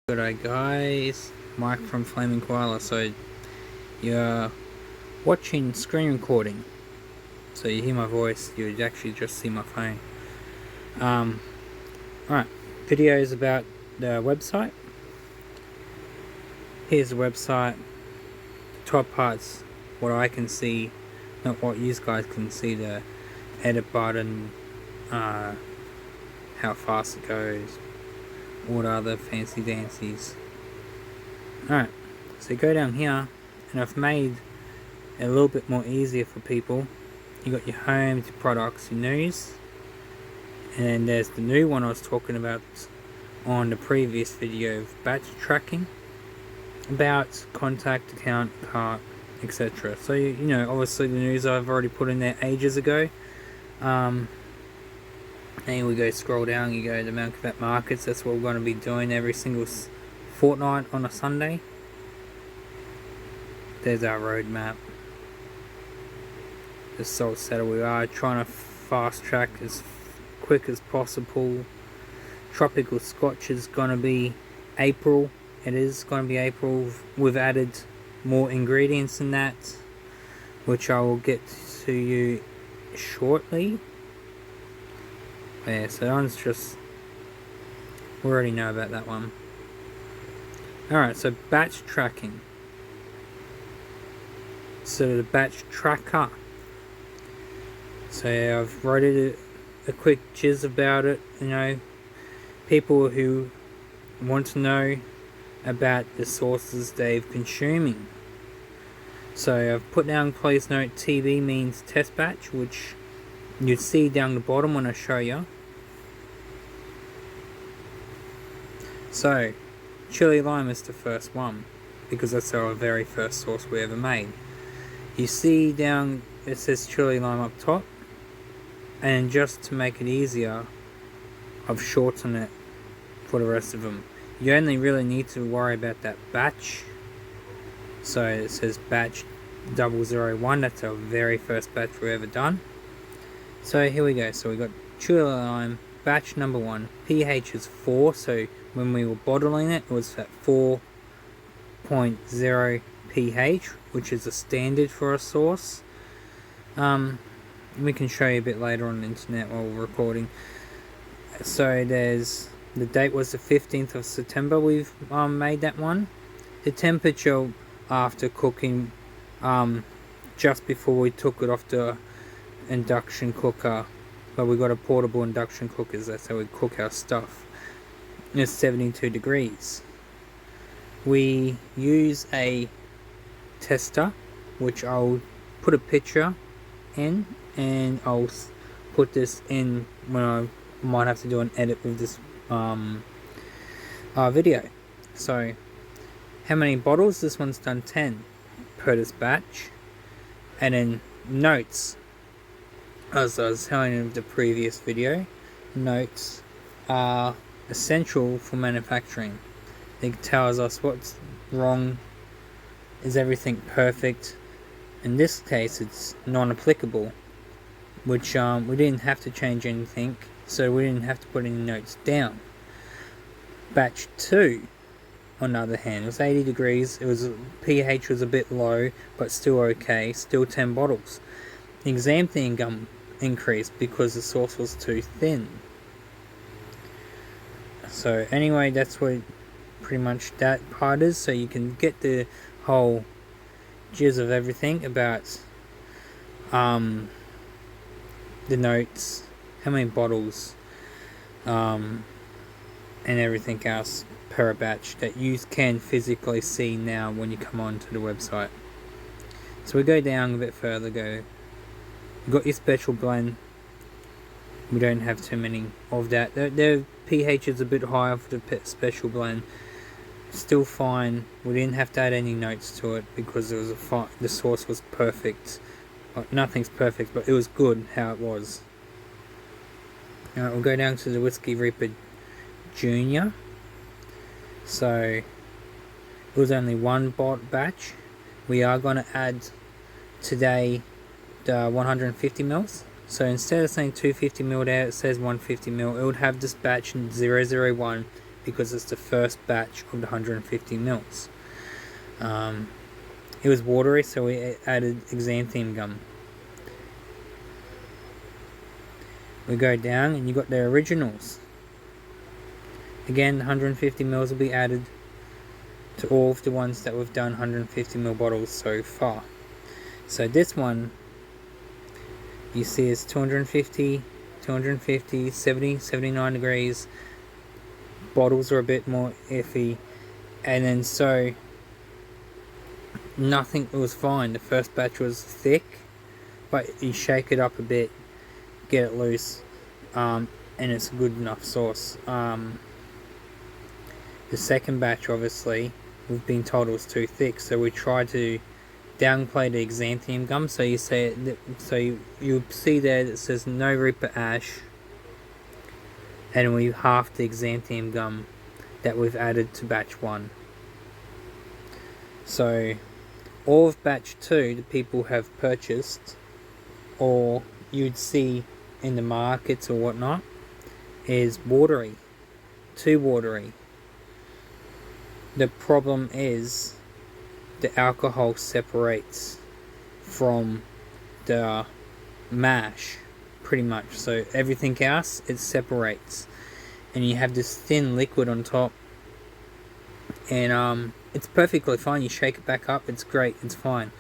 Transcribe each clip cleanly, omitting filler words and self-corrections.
G'day guys, Mike from Flaming Koala. So you're watching screen recording, so you hear my voice, you actually just see my phone. Alright, videos about the website. Here's the website. Top parts, what I can see, not what you guys can see. The edit button, how fast it goes, all the other fancy dancies. Alright, so you go down here, and I've made it a little bit more easier for people. You got your home, your products, your news, and then there's the new one I was talking about on the previous video of batch tracking, about contact, account, cart, etc. So you know, obviously the news I've already put in there ages ago. And we go scroll down, you go to Mount Gravatt Markets. That's what we're going to be doing every single fortnight on a Sunday. There's our roadmap. The salt settle. We are trying to fast track as quick as possible. Tropical Scotch is going to be April. It is going to be April. We've added more ingredients in that, which I will get to you shortly. Yeah, so that one's just, we already know about that one. Alright, so batch tracking. So the batch tracker. So yeah, I've wrote a quick jizz about it. You know, people who want to know about the sources they've consuming. So I've put down, please note, TB means test batch, which you'd see down the bottom when I show you. So, chili lime is the first one, because that's our very first sauce we ever made. You see down, it says chili lime up top, and just to make it easier, I've shortened it for the rest of them. You only really need to worry about that batch. So it says batch 001, that's our very first batch we ever done. So here we go, so we got chili lime, batch number 1, pH is 4, so when we were bottling it, it was at 4.0 pH, which is a standard for a sauce. We can show you a bit later on the internet while we're recording. So there's, the date was the 15th of September we've made that one. The temperature after cooking, just before we took it off the induction cooker, but we got a portable induction cooker, that's how we cook our stuff. It's 72 degrees. We use a tester, which I'll put a picture in, and I'll put this in when I might have to do an edit with this video. So how many bottles? This one's done 10 per this batch. And then notes, as I was telling you in the previous video, notes are essential for manufacturing. It tells us what's wrong, is everything perfect. In this case it's non-applicable, which we didn't have to change anything, so we didn't have to put any notes down. Batch 2, on the other hand, was 80 degrees. It was, pH was a bit low, but still okay, still 10 bottles. The xanthan gum increased because the sauce was too thin. So anyway, that's what pretty much that part is, so you can get the whole gist of everything about the notes, how many bottles, and everything else per batch that you can physically see now when you come onto the website. So we go down a bit further, you've got your special blend. We don't have too many of that. Their pH is a bit higher for the special blend. Still fine. We didn't have to add any notes to it because it was the sauce was perfect. Well, nothing's perfect, but it was good how it was. Now we'll go down to the Whiskey Reaper Junior. So it was only one batch. We are going to add today the 150 mils. So instead of saying 250 ml there, it says 150 ml. It would have this batch 001 because it's the first batch of the 150 mils. It was watery, so we added xanthium gum. We go down and you got the originals. Again, 150 mils will be added to all of the ones that we've done 150 ml bottles so far. So this one you see is 250, 250, 70, 79 degrees. Bottles are a bit more iffy, and then so nothing, it was fine. The first batch was thick, but you shake it up a bit, get it loose, and it's a good enough sauce. The second batch, obviously, we've been told it was too thick, so we tried to downplay the xanthium gum. So you say, you see there that says no Reaper ash, and we halved the xanthium gum that we've added to batch 1. So all of batch 2 that people have purchased, or you'd see in the markets or whatnot, is watery, too watery. The problem is the alcohol separates from the mash pretty much, so everything else, it separates, and you have this thin liquid on top, and it's perfectly fine. You shake it back up, it's great, it's fine,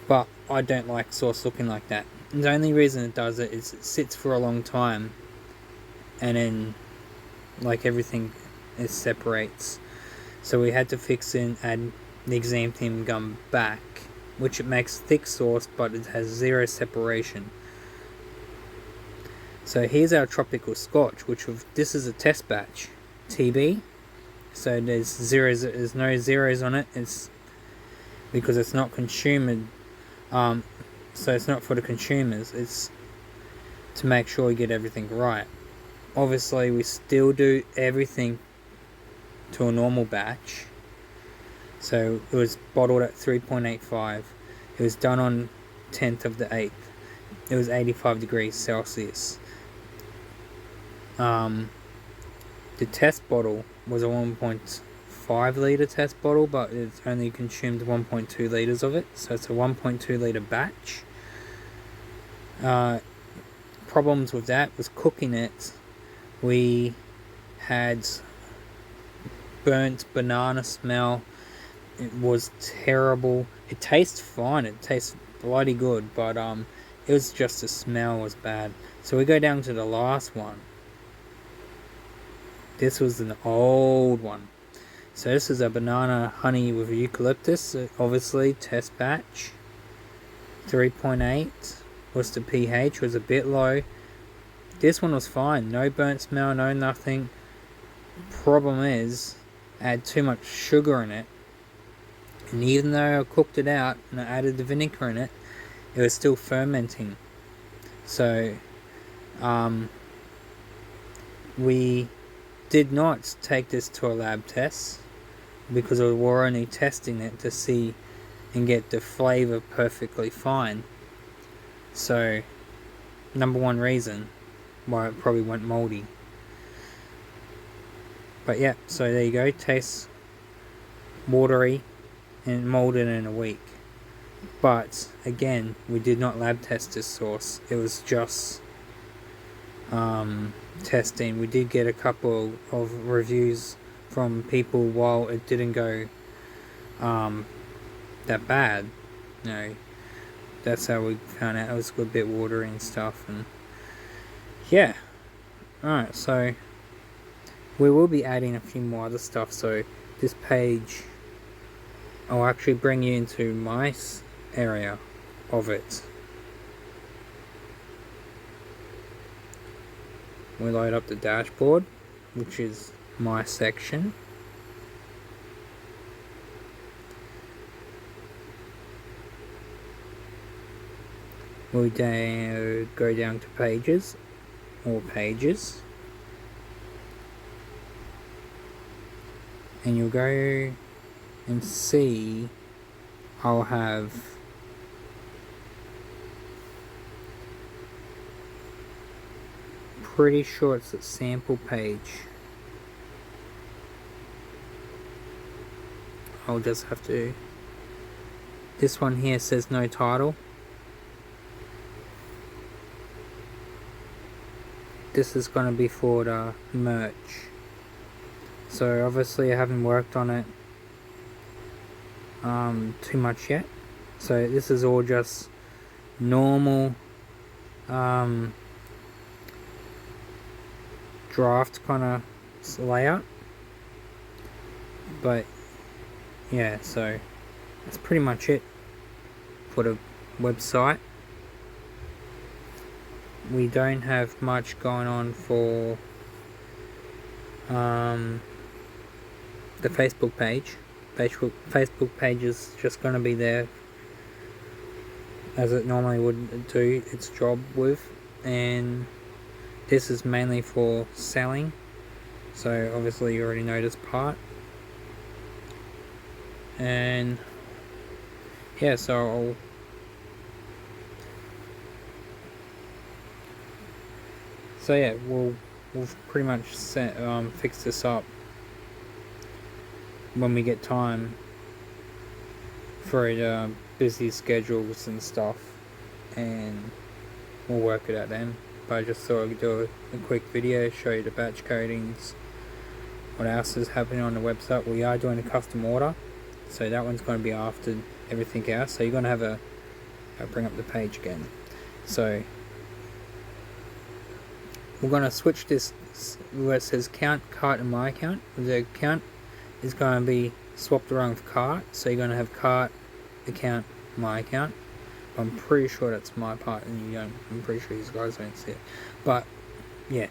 but I don't like sauce looking like that. And the only reason it does it is it sits for a long time, and then like everything, it separates. So we had to fix it and add the xanthium gum back, which it makes thick sauce, but it has zero separation. So here's our tropical scotch, this is a test batch, TB. So there's no zeros on it. It's because it's not consumer. So it's not for the consumers. It's to make sure you get everything right. Obviously, we still do everything to a normal batch. So it was bottled at 3.85. It was done on 10th of the 8th. It was 85 degrees Celsius. The test bottle was a 1.5 litre test bottle, but it's only consumed 1.2 litres of it. So it's a 1.2 litre batch. Problems with that was cooking it. We had burnt banana smell. It was terrible. It tastes fine, it tastes bloody good, but it was just the smell was bad. So we go down to the last one. This was an old one. So this is a banana honey with eucalyptus, obviously test batch. 3.8 was the pH, was a bit low. This one was fine, no burnt smell, no nothing. Problem is, I had too much sugar in it, and even though I cooked it out and I added the vinegar in it, it was still fermenting. So we did not take this to a lab test, because we were only testing it to see and get the flavour perfectly fine. So number one reason why it probably went mouldy. But yeah, so there you go, tastes watery and molded in a week. But again, we did not lab test this sauce. It was just testing. We did get a couple of reviews from people while it didn't go that bad. You know, that's how we found out it was a good bit watery and stuff. And yeah, alright, so we will be adding a few more other stuff. So this page, I'll actually bring you into my area of it. We load up the dashboard, which is my section. We go down to pages, or pages, and you'll go and see I'll have pretty sure it's a sample page. I'll just have to... This one here says no title. This is going to be for the merch. So obviously I haven't worked on it too much yet. So this is all just normal draft kind of layout. But yeah, so that's pretty much it for the website. We don't have much going on for the Facebook page. Facebook page is just going to be there as it normally would do its job with, and this is mainly for selling, so obviously you already know this part. And yeah, so we'll pretty much fix this up when we get time for it, busy schedules and stuff, and we'll work it out then. But I just thought I'd do a quick video, show you the batch codings, what else is happening on the website. We are doing a custom order, so that one's going to be after everything else. So you're going to have I'll bring up the page again. So we're going to switch this where it says count, cart and my account. The account is going to be swapped around with cart, so you're going to have cart, account, my account. I'm pretty sure that's my part, and you don't. I'm pretty sure you guys don't see it, but yeah.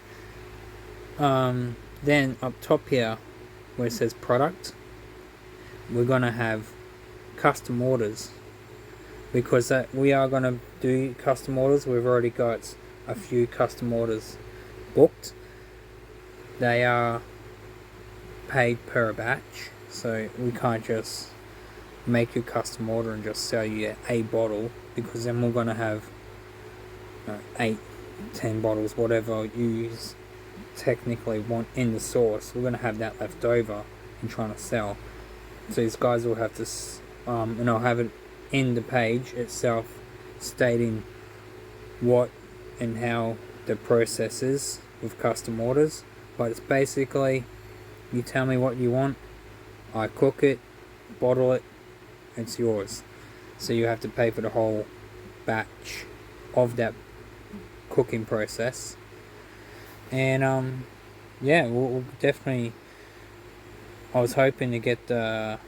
Then up top here, where it says product, we're gonna have custom orders, because we are gonna do custom orders. We've already got a few custom orders booked. They are paid per batch, so we can't just make your custom order and just sell you a bottle, because then we're going to have 8, 10 bottles, whatever you technically want in the source. We're going to have that left over and trying to sell. So these guys will have to, and I'll have it in the page itself stating what and how the process is with custom orders. But it's basically, you tell me what you want, I cook it, bottle it, it's yours. So you have to pay for the whole batch of that cooking process. And yeah, we'll definitely, I was hoping to get the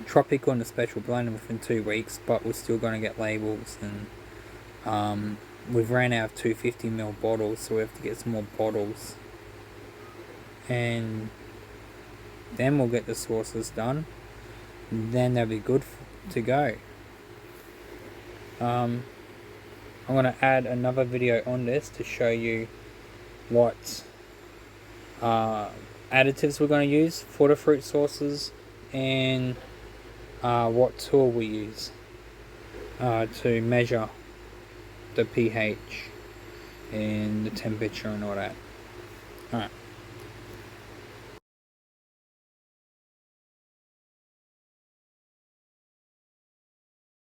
tropical and the special blend within 2 weeks, but we're still going to get labels, and we've ran out of 250ml bottles, so we have to get some more bottles, and then we'll get the sauces done. Then they'll be good to go. I'm going to add another video on this to show you what additives we're going to use for the fruit sauces, and what tool we use to measure the pH and the temperature and all that. Alright.